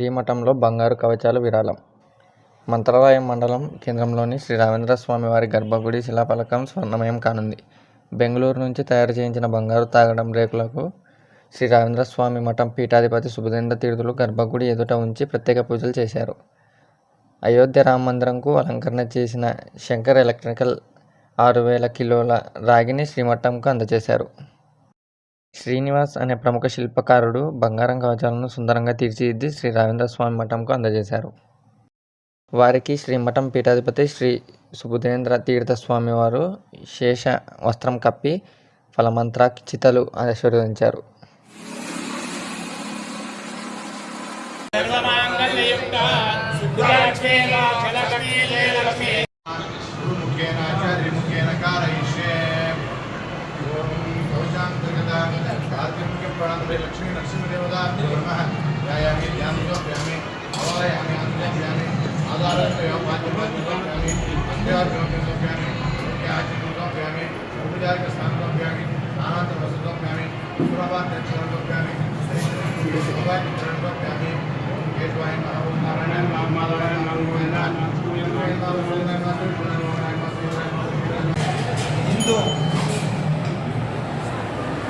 శ్రీమఠంలో బంగారు కవచాలు విరాళం. మంత్రాలయం మండలం కేంద్రంలోని శ్రీ రాఘవేంద్ర స్వామి వారి గర్భగుడి శిలాఫలకం స్వర్ణమయం కానుంది. బెంగళూరు నుంచి తయారు చేయించిన బంగారు తాగడం రేకులకు శ్రీ రాఘవేంద్ర స్వామి మఠం పీఠాధిపతి సుబుధేంద్ర తీర్థులు గర్భగుడి ఎదుట ఉంచి ప్రత్యేక పూజలు చేశారు. అయోధ్య రామ మందిరంకు అలంకరణ చేసిన శంకర్ ఎలక్ట్రికల్ 6,000 కిలోల రాగిని శ్రీమఠంకు అందజేశారు. శ్రీనివాస్ అనే ప్రముఖ శిల్పకారుడు బంగారం కవచాలను సుందరంగా తీర్చిదిద్ది శ్రీ రాఘవేంద్ర స్వామి మఠంకు అందజేశారు. వారికి శ్రీమఠం పీఠాధిపతి శ్రీ సుబుధేంద్ర తీర్థ స్వామి వారు శేష వస్త్రం కప్పి ఫలమంత్రాక్షితలు ఆశీర్వదించారు. लक्ष्मी नरसिंहदेवता नमः ध्यायामि ध्यानयोप्यामि अवारयामि अंजयामि आधारयोप्यामि अंत्यायोप्यामि मुख्याचितोप्यामि उपचारिकस्नानोप्यामि स्नानान्तरवसतोप्यामि सुप्रभातयोप्यामि सुप्रभातयोप्यामि केशवाय नमः ओम नारायण नाम माधवाय नाम गोविंदा ಇಂದು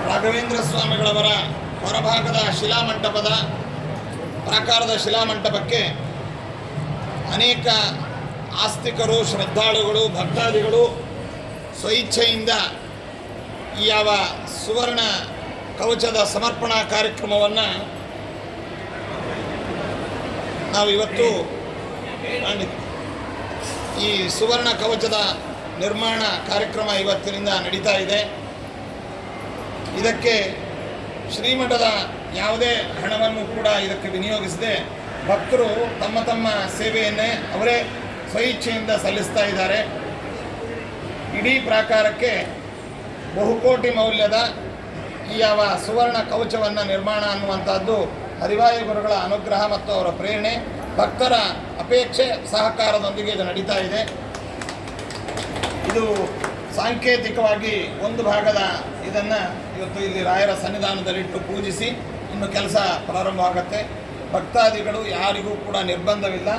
ರಾಘವೇಂದ್ರ ಸ್ವಾಮಿಗಳವರ ಹೊರಭಾಗದ ಶಿಲಾಮಂಟಪದ ಪ್ರಾಕಾರದ ಶಿಲಾಮಂಟಪಕ್ಕೆ ಅನೇಕ ಆಸ್ತಿಕರು, ಶ್ರದ್ಧಾಳುಗಳು, ಭಕ್ತಾದಿಗಳು ಸ್ವಇಚ್ಛೆಯಿಂದ ಈ ಯಾವ ಸುವರ್ಣ ಕವಚದ ಸಮರ್ಪಣಾ ಕಾರ್ಯಕ್ರಮವನ್ನು ನಾವಿವತ್ತು ಈ ಸುವರ್ಣ ಕವಚದ ನಿರ್ಮಾಣ ಕಾರ್ಯಕ್ರಮ ಇವತ್ತಿನಿಂದ ನಡೀತಾ ಇದೆ. ಇದಕ್ಕೆ ಶ್ರೀಮಠದ ಯಾವುದೇ ಹಣವನ್ನು ಕೂಡ ಇದಕ್ಕೆ ವಿನಿಯೋಗಿಸದೆ ಭಕ್ತರು ತಮ್ಮ ತಮ್ಮ ಸೇವೆಯನ್ನೇ ಅವರೇ ಸ್ವಇಚ್ಛೆಯಿಂದ ಸಲ್ಲಿಸ್ತಾ ಇದ್ದಾರೆ. ಇಡೀ ಪ್ರಾಕಾರಕ್ಕೆ ಬಹುಕೋಟಿ ಮೌಲ್ಯದ ಈ ಯಾವ ಸುವರ್ಣ ಕವಚವನ್ನು ನಿರ್ಮಾಣ ಅನ್ನುವಂಥದ್ದು ಹರಿವಾಯು ಗುರುಗಳ ಅನುಗ್ರಹ ಮತ್ತು ಅವರ ಪ್ರೇರಣೆ, ಭಕ್ತರ ಅಪೇಕ್ಷೆ, ಸಹಕಾರದೊಂದಿಗೆ ಇದು ನಡೀತಾ ಇದೆ. ಇದು ಸಾಂಕೇತಿಕವಾಗಿ ಒಂದು ಭಾಗದ ಇದನ್ನು ಇವತ್ತು ಇಲ್ಲಿ ರಾಯರ ಸನ್ನಿಧಾನದಲ್ಲಿಟ್ಟು ಪೂಜಿಸಿ ಇನ್ನು ಕೆಲಸ ಪ್ರಾರಂಭವಾಗುತ್ತೆ. ಭಕ್ತಾದಿಗಳು ಯಾರಿಗೂ ಕೂಡ ನಿರ್ಬಂಧವಿಲ್ಲ.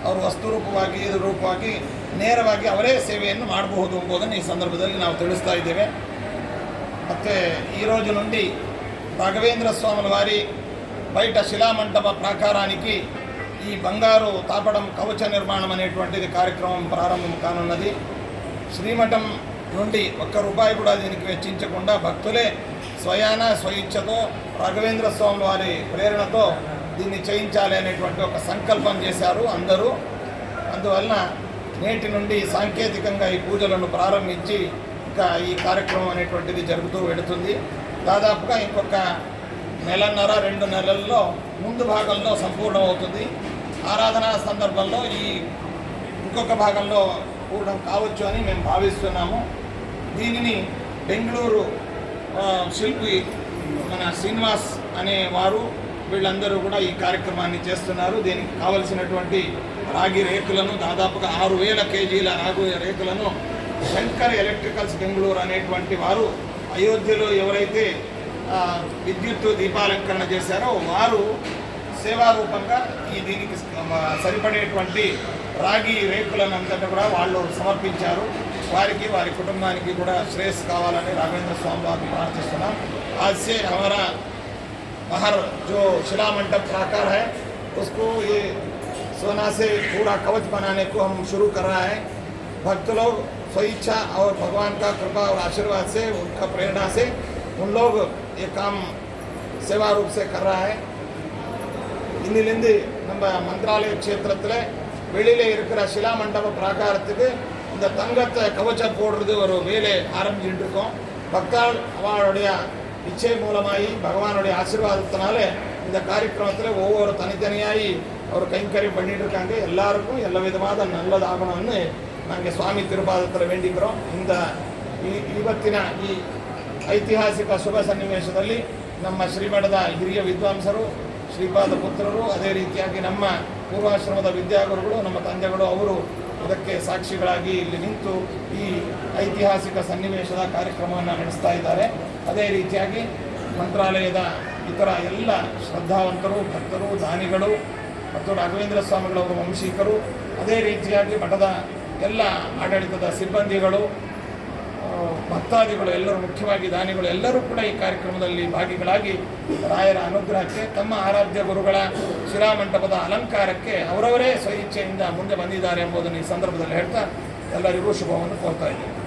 ಅವರು ವಸ್ತುರೂಪವಾಗಿ ಇದು ರೂಪವಾಗಿ ನೇರವಾಗಿ ಅವರೇ సేవಯನ್ನು ಮಾಡಬಹುದು ಎಂಬುದನ್ನು ಈ సందర్భದಲ್ಲಿ ನಾವು ತಿಳಿಸ್ತಾ ఇದ್ದೇವೆ. ಮತ್ತು ఈరోజు నుండి రాఘవేంద్ర స్వాముల వారి బయట శిలామంటప ప్రాకారానికి ఈ బంగారు తాపడం కవచ నిర్మాణం అనేటువంటిది కార్యక్రమం ప్రారంభం కానున్నది. శ్రీమఠం నుండి ₹1 కూడా దీనికి వెచ్చించకుండా భక్తులే స్వయాన స్వయిచ్ఛతో రాఘవేంద్ర స్వామి వారి ప్రేరణతో దీన్ని చేయించాలి అనేటువంటి ఒక సంకల్పం చేశారు అందరూ. అందువలన నేటి నుండి సాంకేతికంగా ఈ పూజలను ప్రారంభించి ఇంకా ఈ కార్యక్రమం అనేటువంటిది జరుగుతూ వెళుతుంది. దాదాపుగా ఇంకొక నెలన్నర 2 నెలల్లో ముందు భాగంలో సంపూర్ణమవుతుంది. ఆరాధనా సందర్భంలో ఈ ఇంకొక భాగంలో పూర్ణం కావచ్చు అని మేము భావిస్తున్నాము. దీనిని బెంగళూరు శిల్పి మన శ్రీనివాస్ అనే వారు వీళ్ళందరూ కూడా ఈ కార్యక్రమాన్ని చేస్తున్నారు. దీనికి కావలసినటువంటి రాగి రేకులను దాదాపుగా 6,000 కేజీల రాగి రేకులను శంకర్ ఎలక్ట్రికల్స్ బెంగళూరు అనేటువంటి వారు అయోధ్యలో ఎవరైతే విద్యుత్తు దీపాలంకరణ చేశారో వారు సేవారూపంగా ఈ దీనికి సరిపడేటువంటి రాగి రేకులను అంతటా కూడా వాళ్ళు సమర్పించారు. వారికి వారి కుటుంబానికి కూడా శ్రేయస్సు కావాలని రాఘవేంద్ర స్వామి వారిని ప్రార్థిస్తున్నాం. आज से हमारा बाहर जो शिला मंडप प्राकार है उसको ये सोना से पूरा कवच बनाने को हम शुरू कर रहा है. भक्त लोग स्वेच्छा और भगवान का कृपा और आशीर्वाद से, उनका प्रेरणा से उन लोग ये काम सेवा रूप से कर रहा है. இன்னிலிருந்து நம்ம மந்திராலய க்ஷேத்திரத்தில் வெளியில இருக்கிற சிலா மண்டப பிராகாரத்துக்கு இந்த தங்கத்தை கவச்சம் போடுறது ஒரு வேலை ஆரம்பிச்சுட்டு இருக்கோம். பக்தாள் அவளுடைய இச்சை மூலமாகி பகவானுடைய ஆசீர்வாதத்தினால இந்த காரியக்கிரமத்தில் ஒவ்வொரு தனித்தனியாகி அவர் கைங்கரியம் பண்ணிட்டு இருக்காங்க. எல்லாருக்கும் ಎಲ್ಲ ವಿಧವಾದ நல்லதாகணும்னு நாங்கள் ಸ್ವಾಮಿ ತಿರುಪಾದத்தில் வேண்டிக்கிறோம். இந்த ಇವತ್ತಿನ ಈ ಐತಿಹಾಸಿಕ ಶುಭ ಸನ್ನಿವೇಶದಲ್ಲಿ ನಮ್ಮ ಶ್ರೀಮಠದ ಹಿರಿಯ ವಿದ್ವಾಂಸರು, ಶ್ರೀಪಾದ ಪುತ್ರರು, ಅದೇ ರೀತಿಯಾಗಿ ನಮ್ಮ ಪೂರ್ವಾಶ್ರಮದ ವಿದ್ಯಾಗುರುಗಳು, ನಮ್ಮ ತಂದೆಗಳು ಅವರು ಇದಕ್ಕೆ ಸಾಕ್ಷಿಗಳಾಗಿ ಇಲ್ಲಿ ನಿಂತು ಈ ಐತಿಹಾಸಿಕ ಸನ್ನಿವೇಶದ ಕಾರ್ಯಕ್ರಮವನ್ನು ನಡೆಸ್ತಾ ಇದ್ದಾರೆ. ಅದೇ ರೀತಿಯಾಗಿ ಮಂತ್ರಾಲಯದ ಇತರ ಎಲ್ಲ ಶ್ರದ್ಧಾವಂತರು, ಭಕ್ತರು, ದಾನಿಗಳು ಮತ್ತು ರಾಘವೇಂದ್ರ ಸ್ವಾಮಿಗಳವರ ವಂಶೀಕರು, ಅದೇ ರೀತಿಯಾಗಿ ಮಠದ ಎಲ್ಲ ಆಡಳಿತದ ಸಿಬ್ಬಂದಿಗಳು, ಭಕ್ತಾದಿಗಳು ಎಲ್ಲರೂ, ಮುಖ್ಯವಾಗಿ ದಾನಿಗಳು ಎಲ್ಲರೂ ಕೂಡ ಈ ಕಾರ್ಯಕ್ರಮದಲ್ಲಿ ಭಾಗಿಗಳಾಗಿ ರಾಯರ ಅನುಗ್ರಹಕ್ಕೆ, ತಮ್ಮ ಆರಾಧ್ಯ ಗುರುಗಳ ಶಿರಾಮಂಟಪದ ಅಲಂಕಾರಕ್ಕೆ ಅವರವರೇ ಸ್ವಇಚ್ಛೆಯಿಂದ ಮುಂದೆ ಬಂದಿದ್ದಾರೆ ಎಂಬುದನ್ನು ಈ ಸಂದರ್ಭದಲ್ಲಿ ಹೇಳ್ತಾ ಎಲ್ಲರಿಗೂ ಶುಭವನ್ನು ಕೋರ್ತಾ ಇದ್ದೇನೆ.